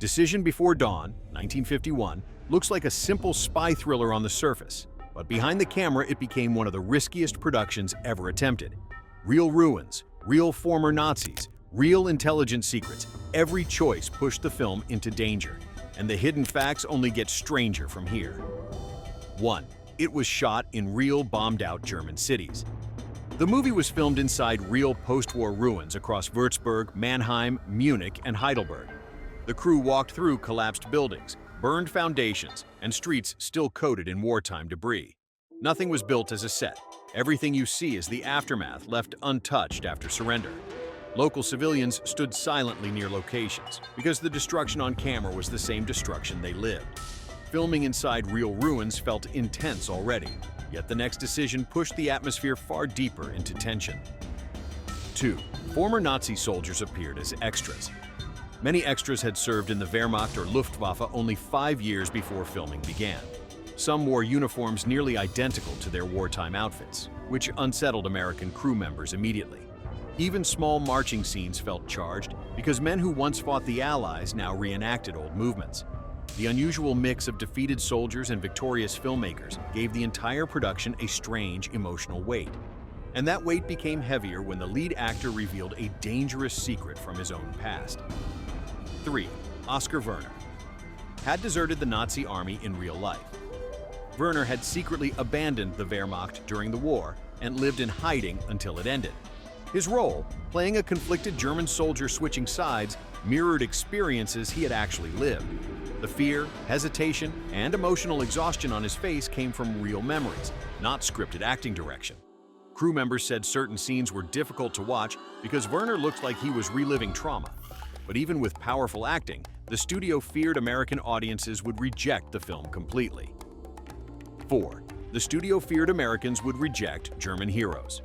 Decision Before Dawn, 1951, looks like a simple spy thriller on the surface, but behind the camera it became one of the riskiest productions ever attempted. Real ruins, real former Nazis, real intelligence secrets, every choice pushed the film into danger, and the hidden facts only get stranger from here. 1. It was shot in real bombed-out German cities. The movie was filmed inside real post-war ruins across Würzburg, Mannheim, Munich, and Heidelberg. The crew walked through collapsed buildings, burned foundations, and streets still coated in wartime debris. Nothing was built as a set. Everything you see is the aftermath left untouched after surrender. Local civilians stood silently near locations because the destruction on camera was the same destruction they lived. Filming inside real ruins felt intense already, yet the next decision pushed the atmosphere far deeper into tension. 2. Former Nazi soldiers appeared as extras. Many extras had served in the Wehrmacht or Luftwaffe only 5 years before filming began. Some wore uniforms nearly identical to their wartime outfits, which unsettled American crew members immediately. Even small marching scenes felt charged because men who once fought the Allies now reenacted old movements. The unusual mix of defeated soldiers and victorious filmmakers gave the entire production a strange emotional weight. And that weight became heavier when the lead actor revealed a dangerous secret from his own past. 3. Oskar Werner had deserted the Nazi army in real life. Werner had secretly abandoned the Wehrmacht during the war and lived in hiding until it ended. His role, playing a conflicted German soldier switching sides, mirrored experiences he had actually lived. The fear, hesitation, and emotional exhaustion on his face came from real memories, not scripted acting direction. Crew members said certain scenes were difficult to watch because Werner looked like he was reliving trauma. But even with powerful acting, the studio feared American audiences would reject the film completely. 4. The studio feared Americans would reject German heroes.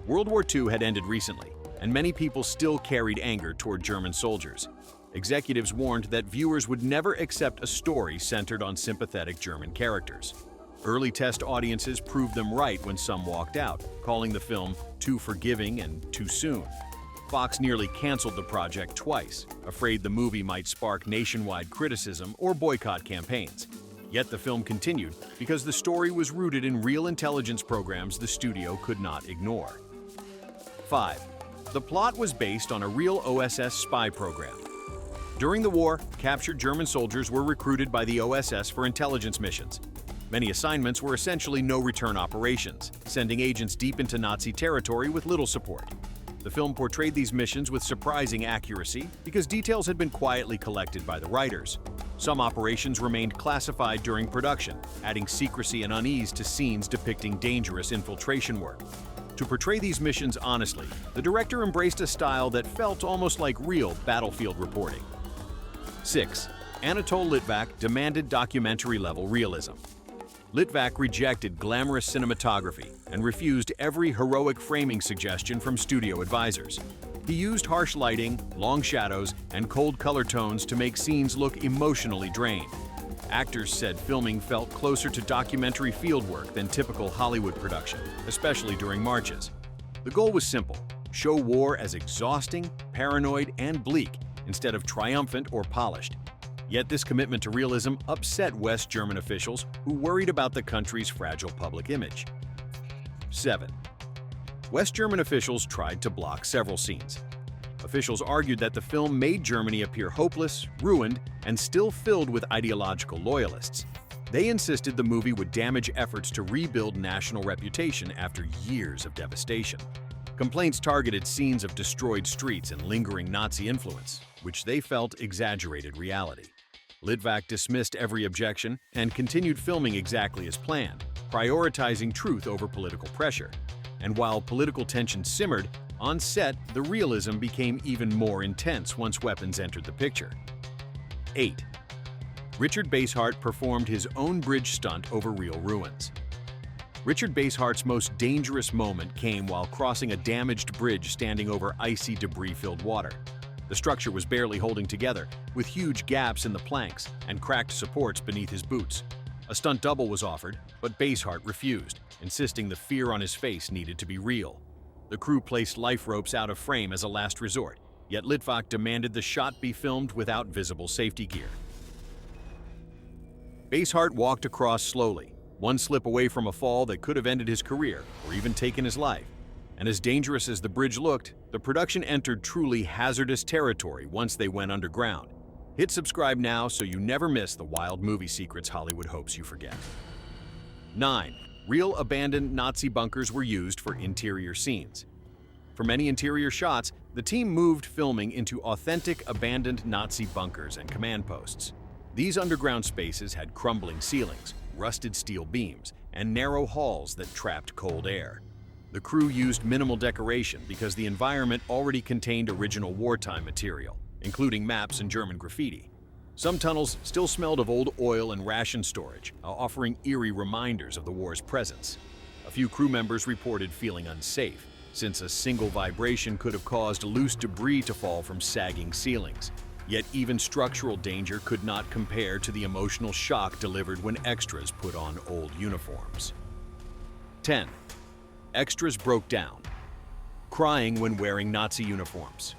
World War II had ended recently, and many people still carried anger toward German soldiers. Executives warned that viewers would never accept a story centered on sympathetic German characters. Early test audiences proved them right when some walked out, calling the film too forgiving and too soon. Fox nearly canceled the project twice, afraid the movie might spark nationwide criticism or boycott campaigns. Yet the film continued because the story was rooted in real intelligence programs the studio could not ignore. 5. The plot was based on a real OSS spy program. During the war, captured German soldiers were recruited by the OSS for intelligence missions. Many assignments were essentially no-return operations, sending agents deep into Nazi territory with little support. The film portrayed these missions with surprising accuracy because details had been quietly collected by the writers. Some operations remained classified during production, adding secrecy and unease to scenes depicting dangerous infiltration work. To portray these missions honestly, the director embraced a style that felt almost like real battlefield reporting. 6. Anatol Litvak demanded documentary-level realism. Litvak rejected glamorous cinematography and refused every heroic framing suggestion from studio advisors. He used harsh lighting, long shadows, and cold color tones to make scenes look emotionally drained. Actors said filming felt closer to documentary fieldwork than typical Hollywood production, especially during marches. The goal was simple: show war as exhausting, paranoid, and bleak instead of triumphant or polished. Yet this commitment to realism upset West German officials who worried about the country's fragile public image. 7. West German officials tried to block several scenes. Officials argued that the film made Germany appear hopeless, ruined, and still filled with ideological loyalists. They insisted the movie would damage efforts to rebuild national reputation after years of devastation. Complaints targeted scenes of destroyed streets and lingering Nazi influence, which they felt exaggerated reality. Litvak dismissed every objection and continued filming exactly as planned, prioritizing truth over political pressure. And while political tension simmered, on set, the realism became even more intense once weapons entered the picture. 8. Richard Basehart performed his own bridge stunt over real ruins. Richard Basehart's most dangerous moment came while crossing a damaged bridge standing over icy, debris-filled water. The structure was barely holding together, with huge gaps in the planks and cracked supports beneath his boots. A stunt double was offered, but Basehart refused, insisting the fear on his face needed to be real. The crew placed life ropes out of frame as a last resort, yet Litvak demanded the shot be filmed without visible safety gear. Basehart walked across slowly, one slip away from a fall that could have ended his career or even taken his life. And as dangerous as the bridge looked, the production entered truly hazardous territory once they went underground. Hit subscribe now so you never miss the wild movie secrets Hollywood hopes you forget. 9. Real abandoned Nazi bunkers were used for interior scenes. For many interior shots, the team moved filming into authentic abandoned Nazi bunkers and command posts. These underground spaces had crumbling ceilings, rusted steel beams, and narrow halls that trapped cold air. The crew used minimal decoration because the environment already contained original wartime material, including maps and German graffiti. Some tunnels still smelled of old oil and ration storage, offering eerie reminders of the war's presence. A few crew members reported feeling unsafe, since a single vibration could have caused loose debris to fall from sagging ceilings. Yet even structural danger could not compare to the emotional shock delivered when extras put on old uniforms. 10. Extras broke down, crying when wearing Nazi uniforms.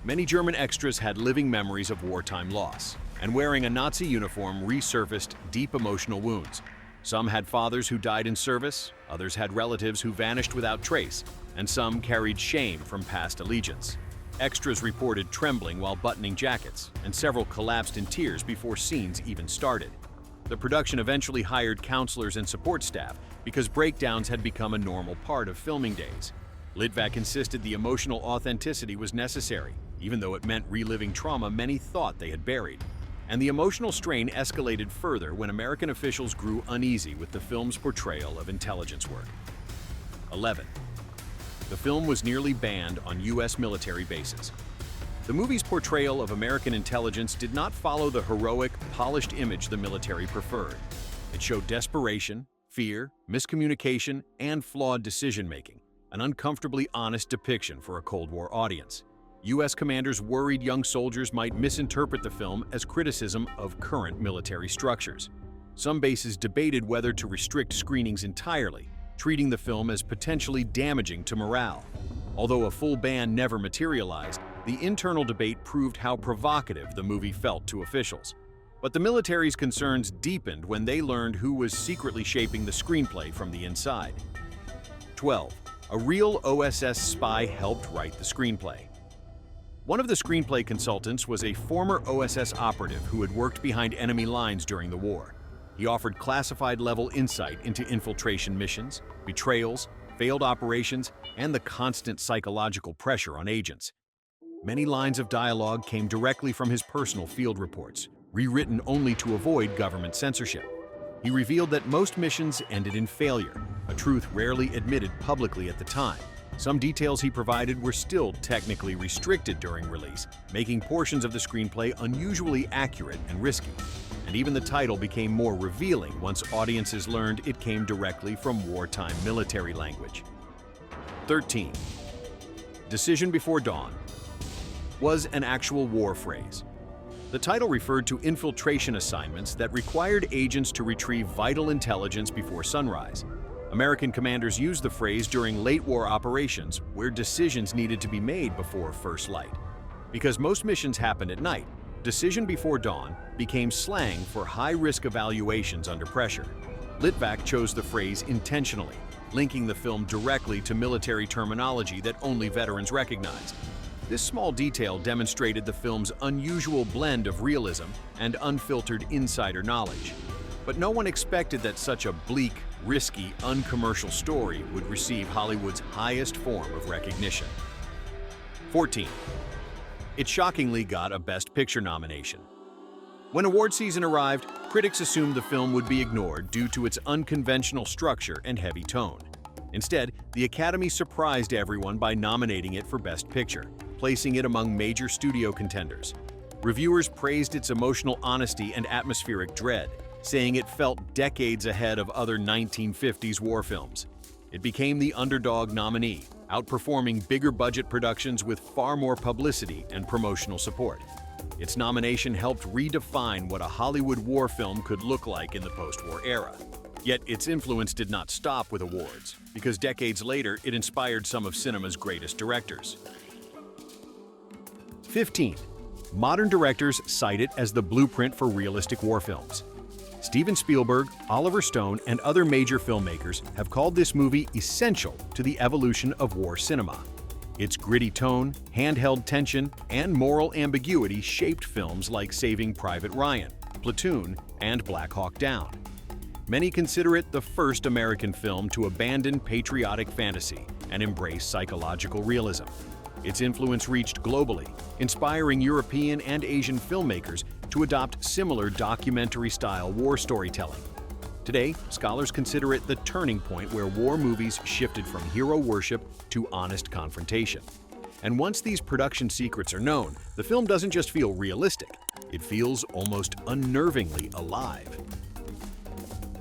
Many German extras had living memories of wartime loss, and wearing a Nazi uniform resurfaced deep emotional wounds. Some had fathers who died in service, others had relatives who vanished without trace, and some carried shame from past allegiance. Extras reported trembling while buttoning jackets, and several collapsed in tears before scenes even started. The production eventually hired counselors and support staff because breakdowns had become a normal part of filming days. Litvak insisted the emotional authenticity was necessary, even though it meant reliving trauma many thought they had buried. And the emotional strain escalated further when American officials grew uneasy with the film's portrayal of intelligence work. 11. The film was nearly banned on U.S. military bases. The movie's portrayal of American intelligence did not follow the heroic, polished image the military preferred. It showed desperation, fear, miscommunication, and flawed decision-making, an uncomfortably honest depiction for a Cold War audience. U.S. commanders worried young soldiers might misinterpret the film as criticism of current military structures. Some bases debated whether to restrict screenings entirely, treating the film as potentially damaging to morale. Although a full ban never materialized, the internal debate proved how provocative the movie felt to officials. But the military's concerns deepened when they learned who was secretly shaping the screenplay from the inside. 12. A real OSS spy helped write the screenplay. One of the screenplay consultants was a former OSS operative who had worked behind enemy lines during the war. He offered classified-level insight into infiltration missions, betrayals, failed operations, and the constant psychological pressure on agents. Many lines of dialogue came directly from his personal field reports, rewritten only to avoid government censorship. He revealed that most missions ended in failure, a truth rarely admitted publicly at the time. Some details he provided were still technically restricted during release, making portions of the screenplay unusually accurate and risky. And even the title became more revealing once audiences learned it came directly from wartime military language. 13. Decision Before Dawn was an actual war phrase. The title referred to infiltration assignments that required agents to retrieve vital intelligence before sunrise. American commanders used the phrase during late war operations where decisions needed to be made before first light. Because most missions happened at night, Decision Before Dawn became slang for high-risk evaluations under pressure. Litvak chose the phrase intentionally, linking the film directly to military terminology that only veterans recognized. This small detail demonstrated the film's unusual blend of realism and unfiltered insider knowledge. But no one expected that such a bleak, risky, uncommercial story would receive Hollywood's highest form of recognition. 14. It shockingly got a Best Picture nomination. When award season arrived, critics assumed the film would be ignored due to its unconventional structure and heavy tone. Instead, the Academy surprised everyone by nominating it for Best Picture, placing it among major studio contenders. Reviewers praised its emotional honesty and atmospheric dread, saying it felt decades ahead of other 1950s war films. It became the underdog nominee, outperforming bigger budget productions with far more publicity and promotional support. Its nomination helped redefine what a Hollywood war film could look like in the post-war era. Yet its influence did not stop with awards, because decades later it inspired some of cinema's greatest directors. 15. Modern directors cite it as the blueprint for realistic war films. Steven Spielberg, Oliver Stone, and other major filmmakers have called this movie essential to the evolution of war cinema. Its gritty tone, handheld tension, and moral ambiguity shaped films like Saving Private Ryan, Platoon, and Black Hawk Down. Many consider it the first American film to abandon patriotic fantasy and embrace psychological realism. Its influence reached globally, inspiring European and Asian filmmakers to adopt similar documentary-style war storytelling. Today, scholars consider it the turning point where war movies shifted from hero worship to honest confrontation. And once these production secrets are known, the film doesn't just feel realistic, it feels almost unnervingly alive.